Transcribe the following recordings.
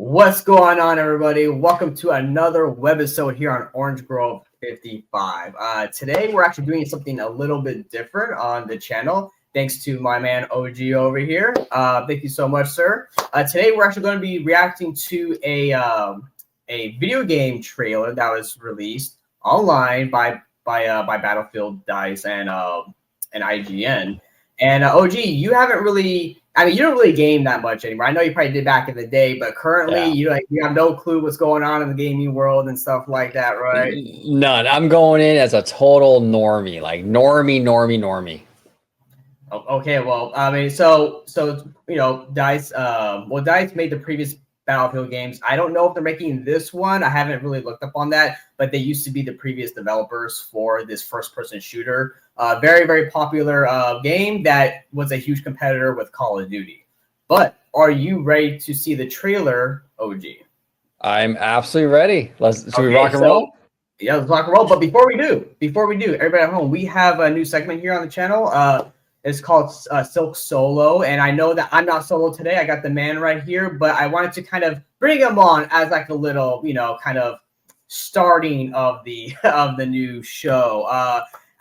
What's going on, everybody? Welcome to another webisode here on Orange Grove 55. Today, we're actually doing something a little bit different on the channel, thanks to my man OG over here. Thank you so much, sir. Today, we're actually going to be reacting to a video game trailer that was released online by Battlefield, DICE, and IGN. And OG, you haven't really. I mean, you don't really game that much anymore. I know you probably did back in the day, but currently you have no clue what's going on in the gaming world and stuff like that, right? None. I'm going in as a total normie, like normie. Okay, well, I mean, so DICE. DICE made the previous Battlefield games. I don't know if they're making this one. I haven't really looked up on that, but they used to be the previous developers for this first-person shooter. Very, very popular game that was a huge competitor with Call of Duty. But are you ready to see the trailer, OG? I'm absolutely ready. Should we rock and roll? Yeah, let's rock and roll. But before we do, everybody at home, we have a new segment here on the channel. It's called Silk Solo, and I know that I'm not solo today. I got the man right here, but I wanted to kind of bring him on as like a little, kind of starting of the new show.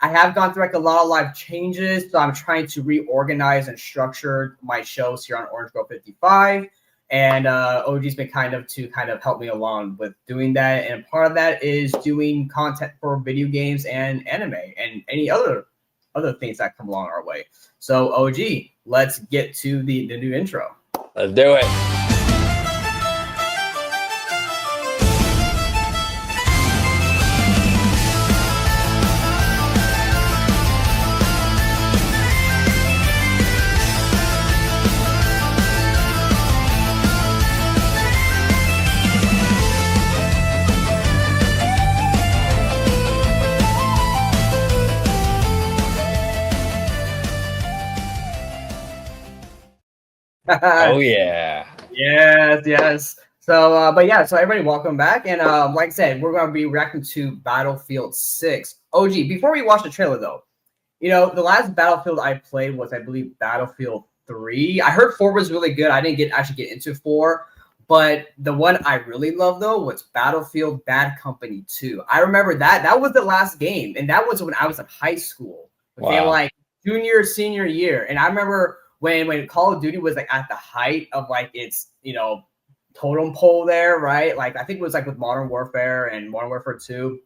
I have gone through like a lot of live changes, so I'm trying to reorganize and structure my shows here on Orange Grove 55. And OG's been kind of help me along with doing that. And part of that is doing content for video games and anime and any other things that come along our way. So OG, let's get to the new intro. Let's do it. Oh yeah. Yes. So so everybody, welcome back. And like I said, we're going to be reacting to Battlefield 6. OG, before we watch the trailer though, the last Battlefield I played was, I believe, Battlefield 3. I heard 4 was really good. I didn't actually get into 4, but the one I really loved though was Battlefield Bad Company 2. I remember that was the last game, and that was when I was in high school. Okay, like junior, senior year. And I remember when Call of Duty was like at the height of like its totem pole there, right? Like I think it was like with Modern Warfare and Modern Warfare 2.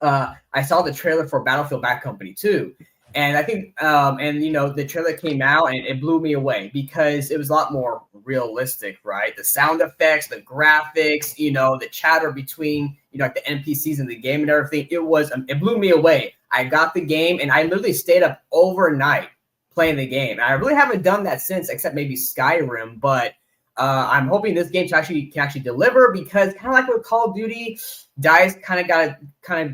I saw the trailer for Battlefield Bad Company 2. And I think the trailer came out and it blew me away because it was a lot more realistic, right? The sound effects, the graphics, the chatter between like the NPCs in the game and everything. It blew me away. I got the game and I literally stayed up overnight playing the game. And I really haven't done that since, except maybe Skyrim. But I'm hoping this game can actually deliver, because kind of like with Call of Duty, DICE kind of got a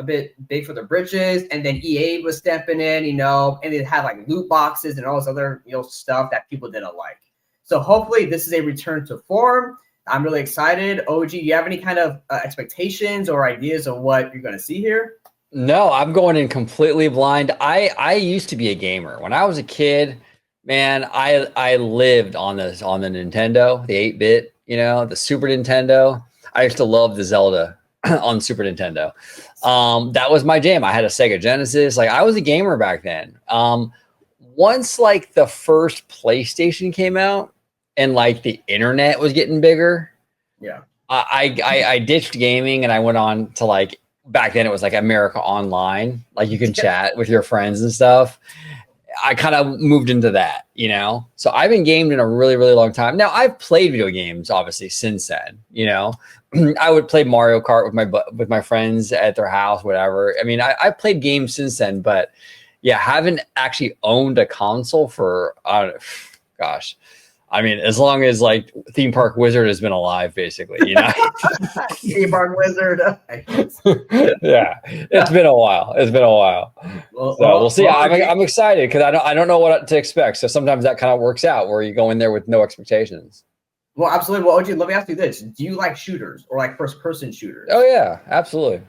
bit big for the britches, and then EA was stepping in, and it had like loot boxes and all this other stuff that people didn't like. So hopefully this is a return to form. I'm really excited. OG, do you have any kind of expectations or ideas of what you're going to see here? No, I'm going in completely blind. I used to be a gamer. When I was a kid, man, I lived on the Nintendo, the 8-bit, the Super Nintendo. I used to love the Zelda on Super Nintendo. That was my jam. I had a Sega Genesis. Like, I was a gamer back then. Once like the first PlayStation came out and like the internet was getting bigger, I ditched gaming and I went on to like, back then it was like America Online, like you can chat with your friends and stuff. I kind of moved into that, so I've been gamed in a really, really long time. Now I've played video games obviously since then, I would play Mario Kart with my friends at their house, whatever. I mean, I played games since then, but yeah, haven't actually owned a console for, gosh, I mean, as long as like Theme Park Wizard has been alive, basically, Theme Park Wizard. Yeah, it's been a while. So we'll see. I'm excited because I don't know what to expect. So sometimes that kind of works out where you go in there with no expectations. Well, absolutely. Well, OG, let me ask you this: do you like shooters or like first-person shooters? Oh yeah, absolutely.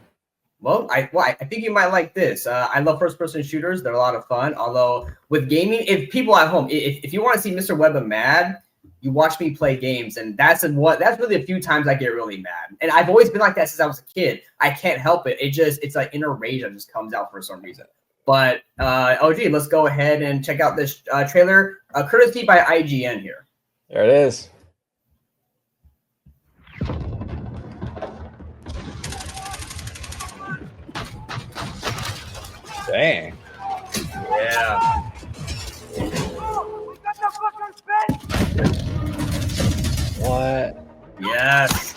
Well, I think you might like this. I love first-person shooters. They're a lot of fun. Although with gaming, if people at home, if you want to see Mr. Webba mad, you watch me play games, and that's really a few times I get really mad. And I've always been like that since I was a kid. I can't help it. It's like inner rage that just comes out for some reason. But OG, let's go ahead and check out this trailer, courtesy by IGN here. There it is. Dang. Yeah. What? Yes.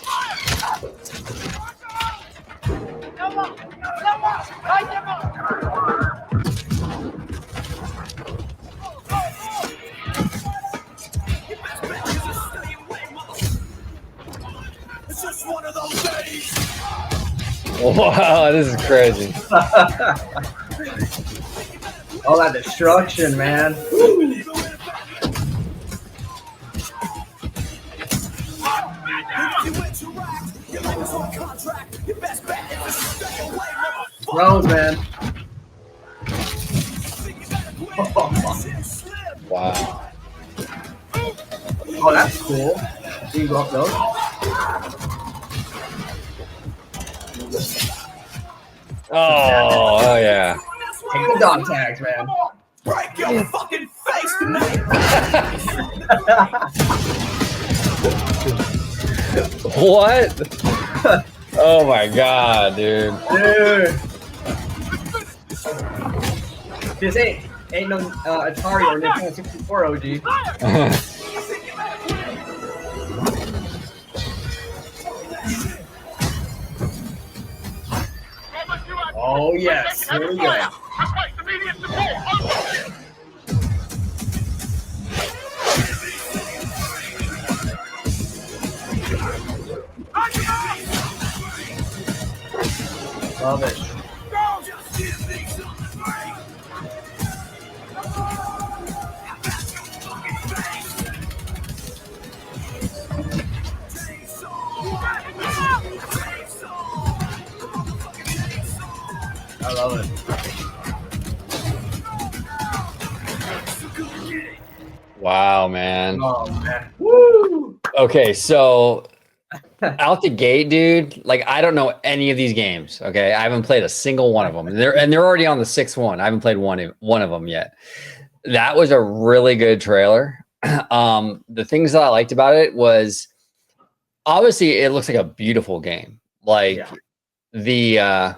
It's just one of those days. Wow, this is crazy. All that destruction, man. Rose, man. Wow. Oh, that's cool. You can go up those. Oh yeah. Take the dog tags, man. Break your fucking face tonight. What? Oh my god, dude. Dude. This ain't no Atari or Nintendo 64 OG. Oh yes, here we go. Love it. I love it. Wow, man. Oh man. Woo! Okay, so out the gate, dude, like I don't know any of these games. Okay, I haven't played a single one of them. They're already on the sixth one. I haven't played one of them yet. That was a really good trailer. The things that I liked about it was obviously it looks like a beautiful game. Like the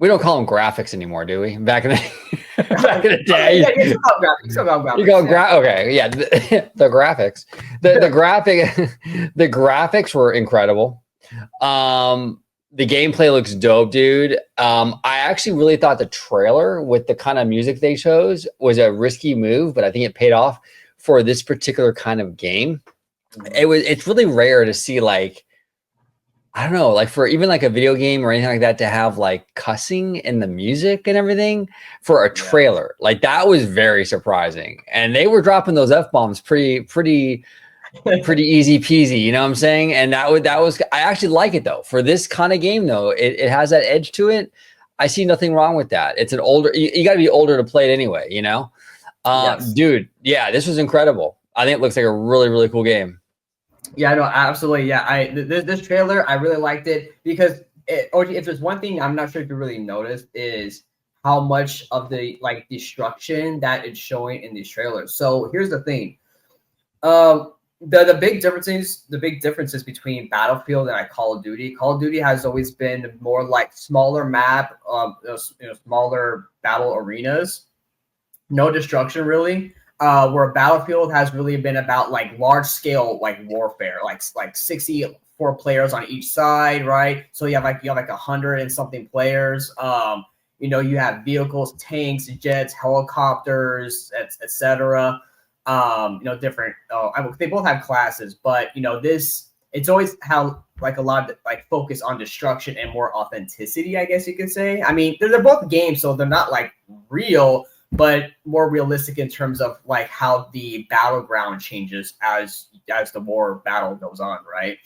we don't call them graphics anymore, do we? Back in the day, Yeah, you call graphics. you go okay, yeah, the graphics, the graphics were incredible. The gameplay looks dope, dude. I actually really thought the trailer with the kind of music they chose was a risky move, but I think it paid off for this particular kind of game. It's really rare to see, like, I don't know, like for even like a video game or anything like that to have like cussing in the music and everything for a trailer. Like that was very surprising. And they were dropping those F-bombs pretty easy peasy, you know what I'm saying? And that was I actually like it though. For this kind of game though, it has that edge to it. I see nothing wrong with that. It's an older, you got to be older to play it anyway, you know? Dude, yeah, this was incredible. I think it looks like a really, really cool game. Yeah, no, absolutely. Yeah, this trailer, I really liked it because if there's one thing I'm not sure if you really noticed is how much of the like destruction that it's showing in these trailers. So here's the thing. The big differences between Battlefield and Call of Duty. Call of Duty has always been more like smaller map, smaller battle arenas, no destruction really. Where Battlefield has really been about like large scale like warfare, like 64 players on each side, right? So you have like 100 and something players. You have vehicles, tanks, jets, helicopters, etc. Different. They both have classes, but it's always how like a lot of like focus on destruction and more authenticity, I guess you could say. I mean, they're both games, so they're not like real, but more realistic in terms of like how the battleground changes as the war battle goes on, right?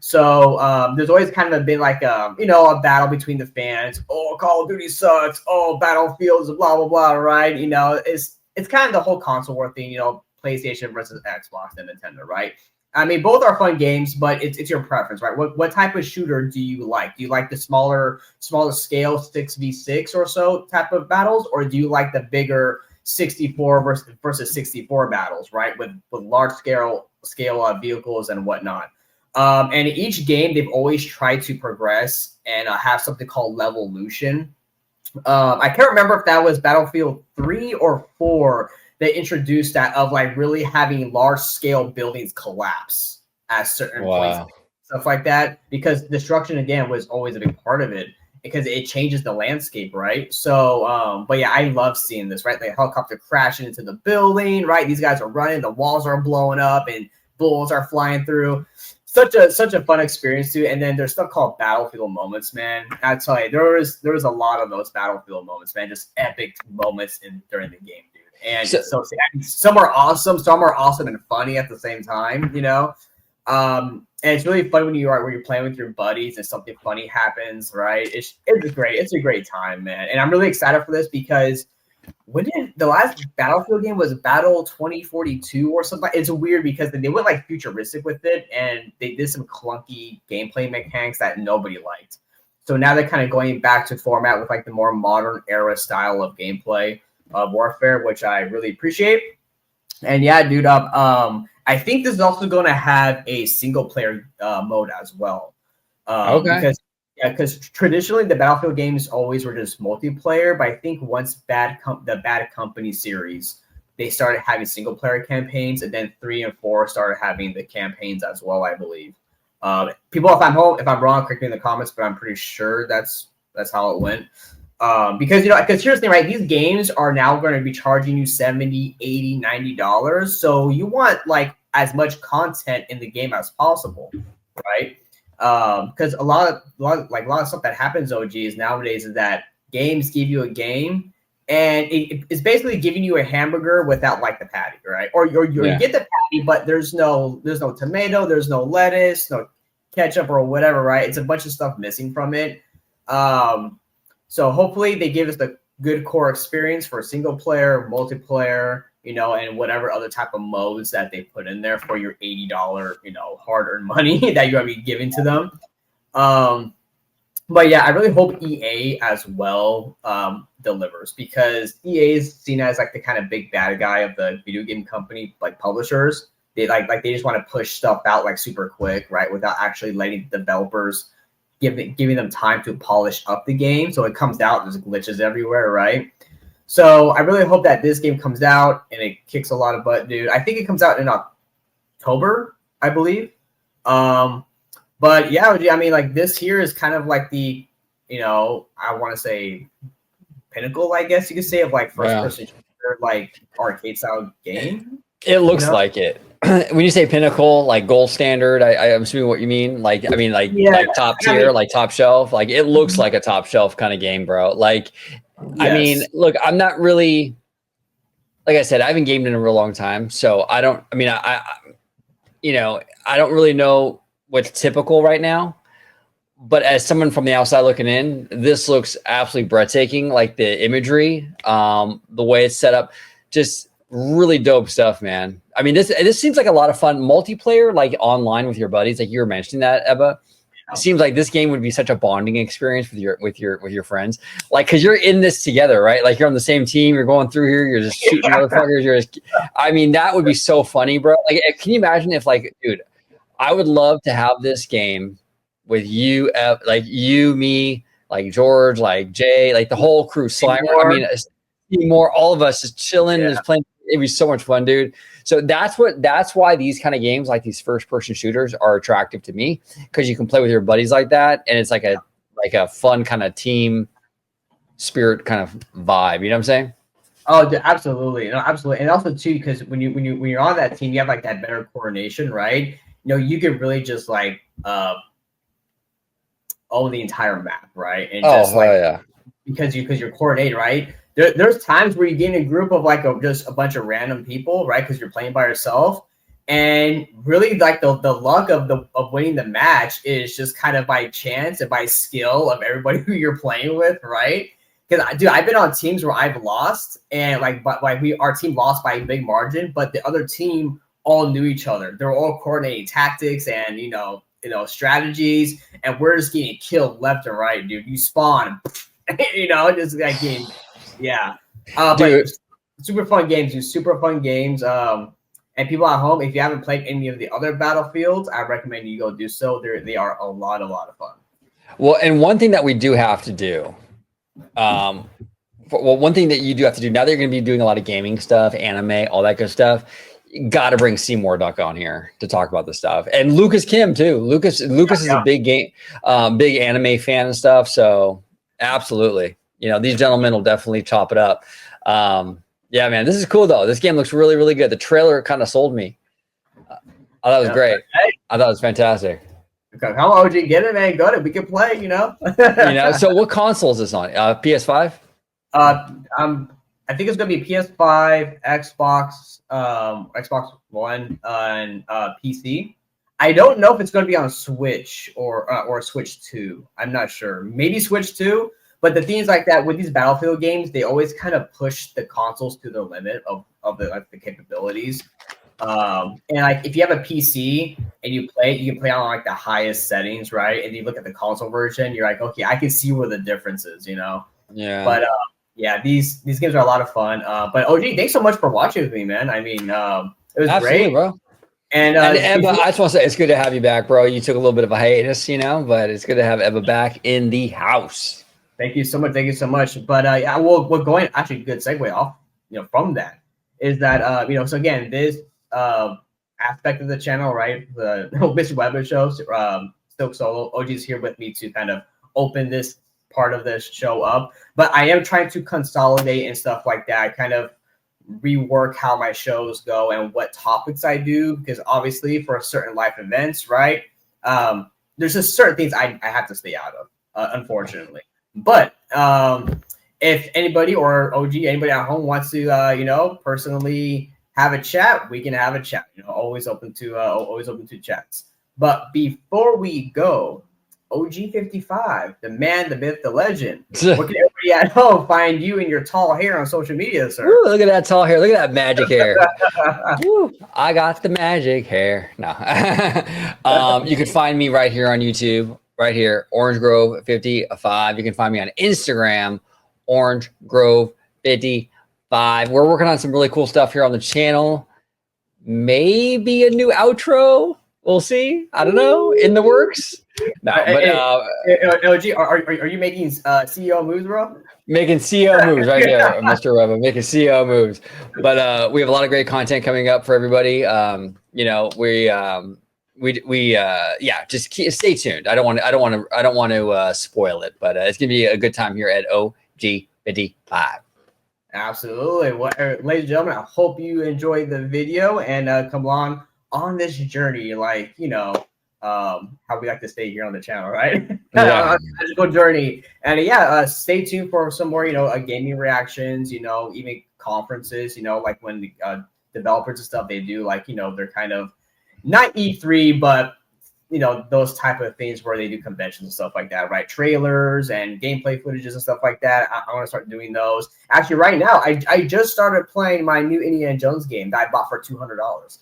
So there's always kind of been like a battle between the fans. Oh, Call of Duty sucks. Oh, Battlefield's blah blah blah, right? It's kind of the whole console war thing. PlayStation versus Xbox and Nintendo, right? I mean, both are fun games, but it's your preference, right? What type of shooter do you like? Do you like the smaller scale 6v6 or so type of battles, or do you like the bigger 64 versus 64 battles, right? With large scale vehicles and whatnot. And in each game, they've always tried to progress and have something called Levolution. I can't remember if that was Battlefield 3 or 4 that introduced that, of like really having large scale buildings collapse at certain points, stuff like that, because destruction again was always a big part of it because it changes the landscape, right? So, but yeah, I love seeing this, right? Like a helicopter crashing into the building, right? These guys are running, the walls are blowing up, and bullets are flying through. Such a fun experience too. And then there's stuff called Battlefield moments, man. I tell you, there was a lot of those Battlefield moments, man. Just epic moments during the game, dude. And so some are awesome, some are awesome and funny at the same time, you know. And it's really fun when you're playing with your buddies and something funny happens, right? It's a great time, man. And I'm really excited for this because when did the last Battlefield game was Battle 2042 or something? It's weird because they went like futuristic with it and they did some clunky gameplay mechanics that nobody liked. So now they're kind of going back to format with like the more modern era style of gameplay of Warfare, which I really appreciate. And yeah, dude, I think this is also going to have a single player mode as well. Because traditionally the Battlefield games always were just multiplayer, but I think once the Bad Company series, they started having single player campaigns, and then 3 and 4 started having the campaigns as well, I believe. People, if I'm wrong, correct me in the comments, but I'm pretty sure that's how it went. Because here's the thing, right? These games are now going to be charging you $70, $80, $90. So you want like as much content in the game as possible, right? Because a lot of stuff that happens, OGs, nowadays is that games give you a game and it's basically giving you a hamburger without like the patty, right? Or you get the patty, but there's no tomato, there's no lettuce, no ketchup or whatever, right? It's a bunch of stuff missing from it. So hopefully they give us the good core experience for single player, multiplayer, and whatever other type of modes that they put in there for your $80, hard-earned money that you're going to be giving to them. But yeah, I really hope EA as well delivers, because EA is seen as like the kind of big bad guy of the video game company, like publishers. They they just want to push stuff out like super quick, right? Without actually letting developers giving them time to polish up the game. So it comes out, there's glitches everywhere, right? So I really hope that this game comes out and it kicks a lot of butt, dude. I think it comes out in October, I believe. But yeah, I mean, like this here is kind of like the, I want to say pinnacle, I guess you could say, of like first person shooter, like arcade style game. It looks like it. When you say pinnacle, like gold standard, I'm assuming what you mean. Like top tier, like top shelf. Like it looks like a top shelf kind of game, bro. Like, yes. I mean, look, I'm not really, like I said, I haven't gamed in a real long time, so I don't really know what's typical right now. But as someone from the outside looking in, this looks absolutely breathtaking. Like the imagery, the way it's set up, just really dope stuff, man. I mean, this seems like a lot of fun multiplayer, like online with your buddies, like you were mentioning that, Webba. It seems like this game would be such a bonding experience with your friends, like because you're in this together, right? Like you're on the same team, you're going through here, you're just shooting motherfuckers. I mean, that would be so funny, bro. Like, can you imagine if, like, dude, I would love to have this game with you, like you, me, like George, like Jay, like the whole crew, Slimer. I mean, more, all of us just chilling, just playing. It'd be so much fun, dude. So that's why these kind of games, like these first-person shooters, are attractive to me, because you can play with your buddies like that, and it's like a fun kind of team spirit kind of vibe. You know what I'm saying? Oh, absolutely, absolutely, and also too, because when you're on that team, you have like that better coordination, right? You can really just like own the entire map, right? And because you're coordinated, right? There's times where you get in a group of like just a bunch of random people, right? Because you're playing by yourself, and really like the luck of winning the match is just kind of by chance and by skill of everybody who you're playing with, right? because dude, I've been on teams where I've lost, and our team lost by a big margin, but the other team all knew each other. They're all coordinating tactics and strategies, and we're just getting killed left and right, dude. You spawn, just like getting, yeah. But super fun games, dude. Super fun games. And people at home, if you haven't played any of the other Battlefields, I recommend you go do so. They are a lot of fun. Well, and one thing that we do have to do, one thing that you do have to do now that you're going to be doing a lot of gaming stuff, anime, all that good stuff, you got to bring Seymour Duck on here to talk about this stuff, and Lucas Kim too. Lucas is a big big anime fan and stuff. So absolutely, these gentlemen will definitely chop it up. Yeah, man, this is cool though. This game looks really, really good. The trailer kind of sold me. I thought it was great. I thought it was fantastic. Okay, come on, OG, get it, man. Go to we can play. So what console is this on? PS5. I think it's gonna be PS5, Xbox, Xbox One, and PC. I don't know if it's gonna be on Switch or Switch 2. I'm not sure. Maybe Switch 2. But the things like that with these Battlefield games, they always kind of push the consoles to the limit of the capabilities. And like if you have a PC and you can play on like the highest settings, right? And you look at the console version, you're like, okay, I can see where the difference is, Yeah. But yeah, these games are a lot of fun. But OG, thanks so much for watching with me, man. I mean, it was great, bro. And Ebba, I just want to say it's good to have you back, bro. You took a little bit of a hiatus, but it's good to have Ebba back in the house. Thank you so much. Thank you so much. But yeah, we're going actually good segue off, from that is that so again, this aspect of the channel, right? The Mr. Webba show, Stoke Solo, OG's here with me to kind of open this part of this show up. But I am trying to consolidate and stuff like that. I kind of rework how my shows go and what topics I do, because obviously for certain life events, right? There's just certain things I have to stay out of, unfortunately. But if anybody or OG, anybody at home wants to, personally have a chat, we can have a chat. Always open to chats. But before we go, OG55, the man, the myth, the legend. Where can everybody at home find you and your tall hair on social media, sir? Ooh, look at that tall hair. Look at that magic hair. Woo, I got the magic hair. No. You can find me right here on YouTube. Right here, Orange Grove 55. You can find me on Instagram, Orange Grove 55. We're working on some really cool stuff here on the channel. Maybe a new outro. We'll see. I don't know. In the works. No, but OG, are you making CEO moves, bro? Making CEO moves right there, Mr. Webba. Making CEO moves. But we have a lot of great content coming up for everybody. Just stay tuned. I don't want to spoil it, but it's gonna be a good time here at OG55. Absolutely. Well, ladies and gentlemen, I hope you enjoyed the video and come along on this journey, how we like to stay here on the channel, right? Yeah. Magical journey. And stay tuned for some more, gaming reactions, even conferences, like when the developers and stuff they do, they're kind of not E3, but those type of things where they do conventions and stuff like that, right? Trailers and gameplay footages and stuff like that. I want to start doing those. Actually, right now, I just started playing my new Indiana Jones game that I bought for $200.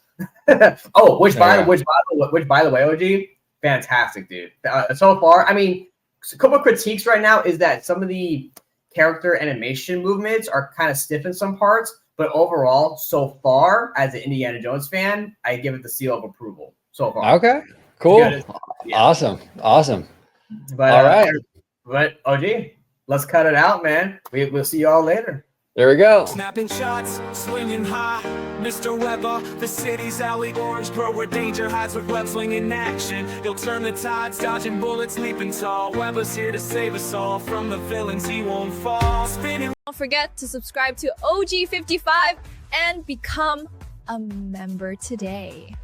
Oh, which by the way, OG, fantastic, dude. So far, I mean, a couple of critiques right now is that some of the character animation movements are kind of stiff in some parts. But overall, so far, as an Indiana Jones fan, I give it the seal of approval so far. Okay, cool. Yeah. Awesome. But, all right. But, OG, let's cut it out, man. We'll see y'all later. There we go. Snapping shots, swinging high. Mr. Webba, the city's alley, Orange Grove, where danger hides with web swinging action. He'll turn the tides, dodging bullets, leaping tall. Webba's here to save us all from the villains. He won't fall. Spinning. Don't forget to subscribe to OG55 and become a member today.